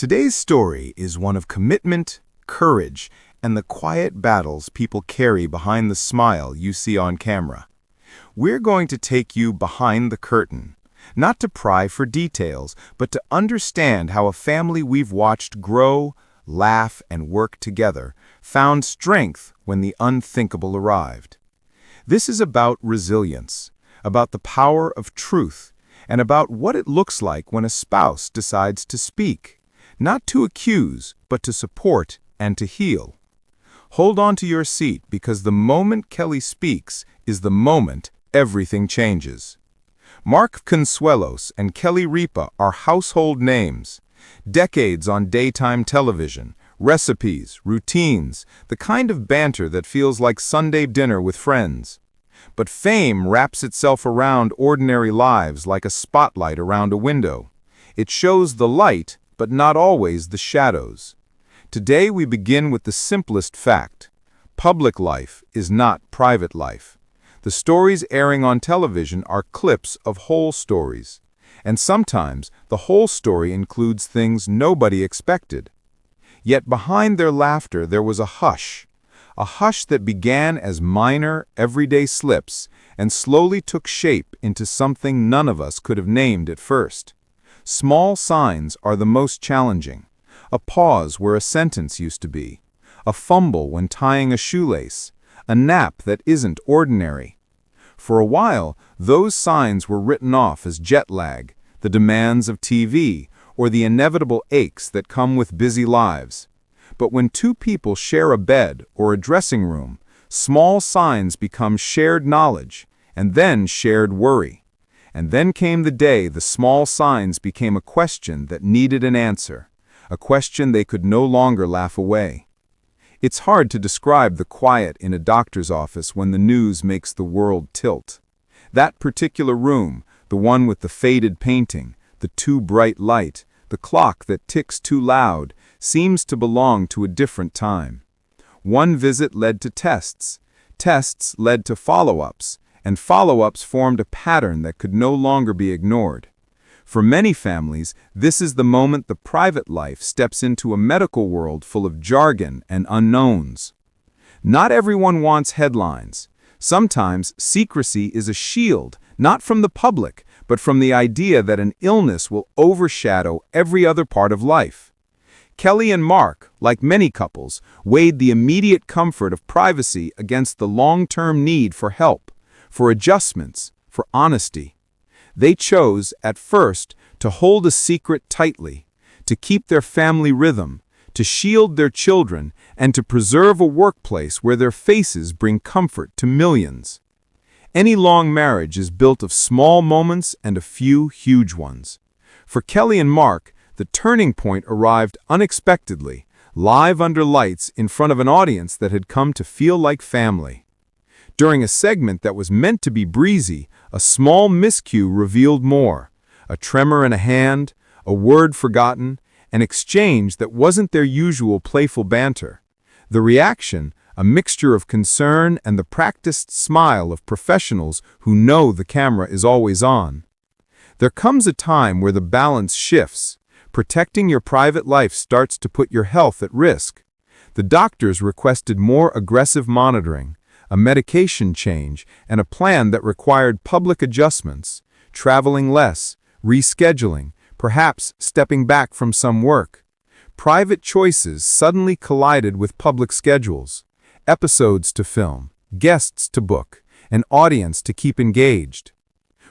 Today's story is one of commitment, courage, and the quiet battles people carry behind the smile you see on camera. We're going to take you behind the curtain, not to pry for details, but to understand how a family we've watched grow, laugh, and work together found strength when the unthinkable arrived. This is about resilience, about the power of truth, and about what it looks like when a spouse decides to speak, not to accuse, but to support and to heal. Hold on to your seat because the moment Kelly speaks is the moment everything changes. Mark Consuelos and Kelly Ripa are household names. Decades on daytime television, recipes, routines, the kind of banter that feels like Sunday dinner with friends. But fame wraps itself around ordinary lives like a spotlight around a window. It shows the light, but not always the shadows. Today we begin with the simplest fact. Public life is not private life. The stories airing on television are clips of whole stories. And sometimes the whole story includes things nobody expected. Yet behind their laughter there was a hush that began as minor, everyday slips and slowly took shape into something none of us could have named at first. Small signs are the most challenging. A pause where a sentence used to be. A fumble when tying a shoelace. A nap that isn't ordinary. For a while, those signs were written off as jet lag, the demands of TV, or the inevitable aches that come with busy lives. But when two people share a bed or a dressing room, small signs become shared knowledge, and then shared worry. And then came the day the small signs became a question that needed an answer, a question they could no longer laugh away. It's hard to describe the quiet in a doctor's office when the news makes the world tilt. That particular room, the one with the faded painting, the too bright light, the clock that ticks too loud, seems to belong to a different time. One visit led to tests. Tests led to follow-ups, and follow-ups formed a pattern that could no longer be ignored. For many families, this is the moment the private life steps into a medical world full of jargon and unknowns. Not everyone wants headlines. Sometimes secrecy is a shield, not from the public, but from the idea that an illness will overshadow every other part of life. Kelly and Mark, like many couples, weighed the immediate comfort of privacy against the long-term need for help, for adjustments, for honesty. They chose, at first, to hold a secret tightly, to keep their family rhythm, to shield their children, and to preserve a workplace where their faces bring comfort to millions. Any long marriage is built of small moments and a few huge ones. For Kelly and Mark, the turning point arrived unexpectedly, live under lights in front of an audience that had come to feel like family. During a segment that was meant to be breezy, a small miscue revealed more. A tremor in a hand, a word forgotten, an exchange that wasn't their usual playful banter. The reaction, a mixture of concern and the practiced smile of professionals who know the camera is always on. There comes a time where the balance shifts. Protecting your private life starts to put your health at risk. The doctors requested more aggressive monitoring, a medication change, and a plan that required public adjustments, traveling less, rescheduling, perhaps stepping back from some work. Private choices suddenly collided with public schedules, episodes to film, guests to book, an audience to keep engaged.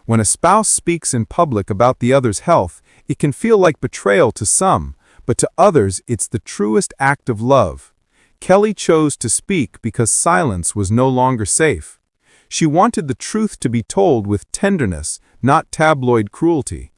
When a spouse speaks in public about the other's health, it can feel like betrayal to some, but to others it's the truest act of love. Kelly chose to speak because silence was no longer safe. She wanted the truth to be told with tenderness, not tabloid cruelty.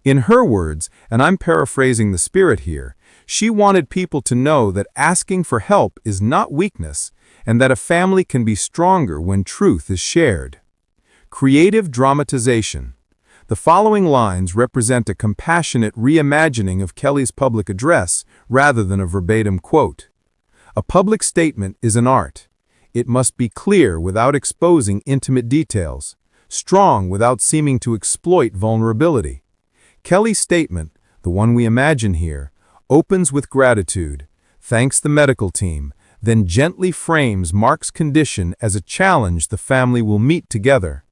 In her words, and I'm paraphrasing the spirit here, she wanted people to know that asking for help is not weakness, and that a family can be stronger when truth is shared. Creative dramatization. The following lines represent a compassionate reimagining of Kelly's public address rather than a verbatim quote. A public statement is an art. It must be clear without exposing intimate details, strong without seeming to exploit vulnerability. Kelly's statement, the one we imagine here, opens with gratitude, thanks the medical team, then gently frames Mark's condition as a challenge the family will meet together.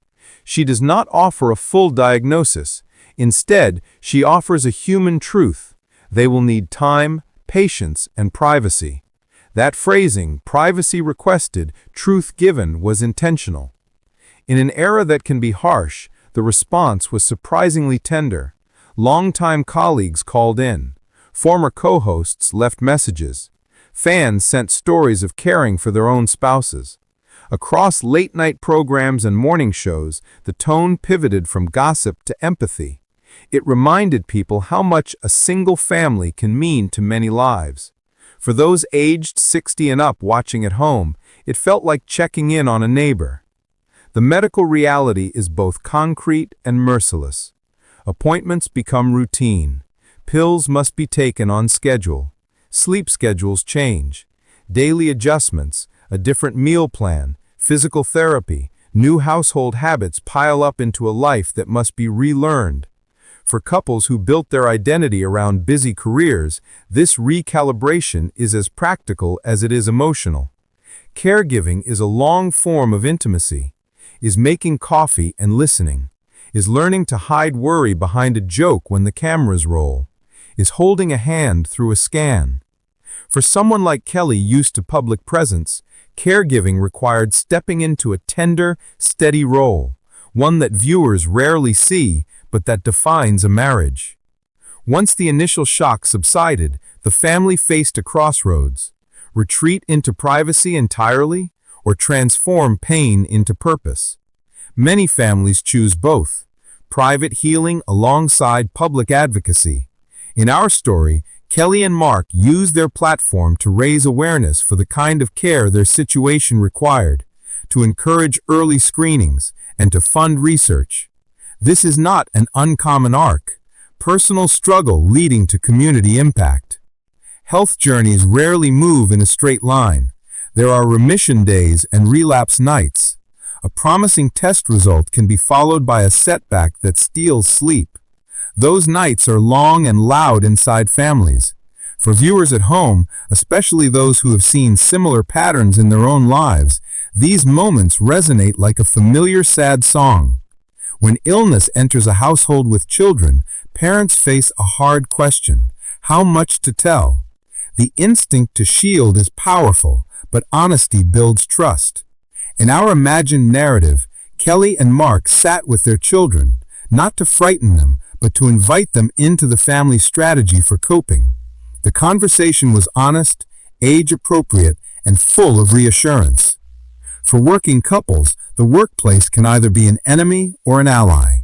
She does not offer a full diagnosis. Instead, she offers a human truth. They will need time, patience, and privacy. That phrasing, privacy requested, truth given, was intentional. In an era that can be harsh, the response was surprisingly tender. Longtime colleagues called in. Former co-hosts left messages. Fans sent stories of caring for their own spouses. Across late-night programs and morning shows, the tone pivoted from gossip to empathy. It reminded people how much a single family can mean to many lives. For those aged 60 and up watching at home, it felt like checking in on a neighbor. The medical reality is both concrete and merciless. Appointments become routine. Pills must be taken on schedule. Sleep schedules change. Daily adjustments, a different meal plan, physical therapy, new household habits pile up into a life that must be relearned. For couples who built their identity around busy careers, this recalibration is as practical as it is emotional. Caregiving is a long form of intimacy, is making coffee and listening, is learning to hide worry behind a joke when the cameras roll, is holding a hand through a scan. For someone like Kelly used to public presence, caregiving required stepping into a tender, steady role, one that viewers rarely see, but that defines a marriage. Once the initial shock subsided, the family faced a crossroads: retreat into privacy entirely, or transform pain into purpose. Many families choose both, private healing alongside public advocacy. In our story, Kelly and Mark used their platform to raise awareness for the kind of care their situation required, to encourage early screenings, and to fund research. This is not an uncommon arc, personal struggle leading to community impact. Health journeys rarely move in a straight line. There are remission days and relapse nights. A promising test result can be followed by a setback that steals sleep. Those nights are long and loud inside families. For viewers at home, especially those who have seen similar patterns in their own lives, these moments resonate like a familiar sad song. When illness enters a household with children, parents face a hard question: how much to tell? The instinct to shield is powerful, but honesty builds trust. In our imagined narrative, Kelly and Mark sat with their children, not to frighten them, but to invite them into the family strategy for coping. The conversation was honest, age-appropriate, and full of reassurance. For working couples, the workplace can either be an enemy or an ally.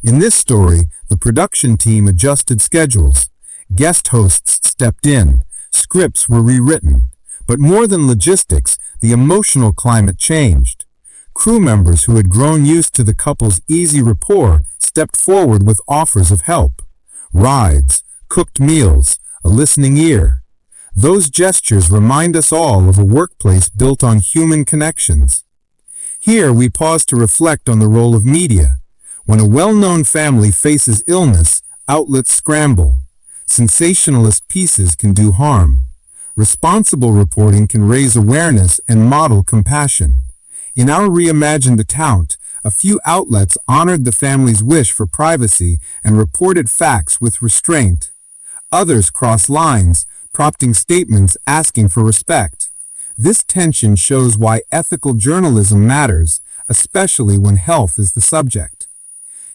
In this story, the production team adjusted schedules. Guest hosts stepped in. Scripts were rewritten. But more than logistics, the emotional climate changed. Crew members who had grown used to the couple's easy rapport stepped forward with offers of help. Rides, cooked meals, a listening ear. Those gestures remind us all of a workplace built on human connections. Here we pause to reflect on the role of media. When a well-known family faces illness, outlets scramble. Sensationalist pieces can do harm. Responsible reporting can raise awareness and model compassion. In our reimagined account, a few outlets honored the family's wish for privacy and reported facts with restraint. Others crossed lines, prompting statements asking for respect. This tension shows why ethical journalism matters, especially when health is the subject.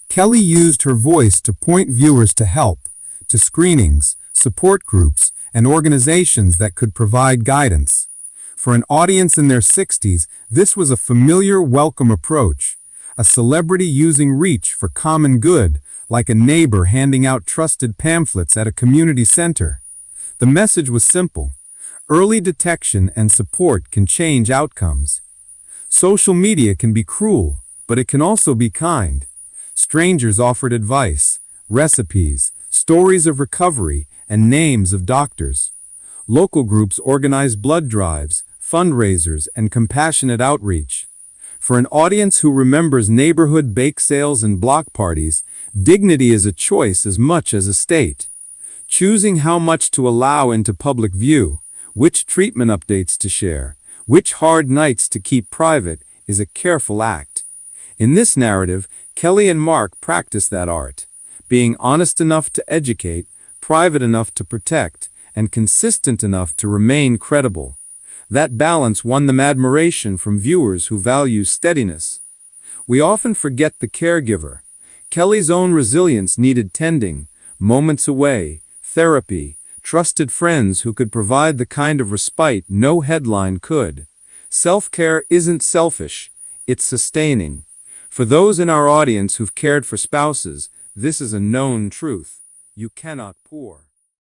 Kelly used her voice to point viewers to help, to screenings, support groups, and organizations that could provide guidance. For an audience in their 60s, this was a familiar, welcome approach. A celebrity using reach for common good, like a neighbor handing out trusted pamphlets at a community center. The message was simple: early detection and support can change outcomes. Social media can be cruel, but it can also be kind. Strangers offered advice, recipes, stories of recovery, and names of doctors. Local groups organized blood drives, fundraisers, and compassionate outreach. For an audience who remembers neighborhood bake sales and block parties, dignity is a choice as much as a state. Choosing how much to allow into public view, which treatment updates to share, which hard nights to keep private, is a careful act. In this narrative, Kelly and Mark practice that art, being honest enough to educate, private enough to protect, and consistent enough to remain credible. That balance won them admiration from viewers who value steadiness. We often forget the caregiver. Kelly's own resilience needed tending, moments away, therapy, trusted friends who could provide the kind of respite no headline could. Self-care isn't selfish, it's sustaining. For those in our audience who've cared for spouses, this is a known truth. You cannot pour.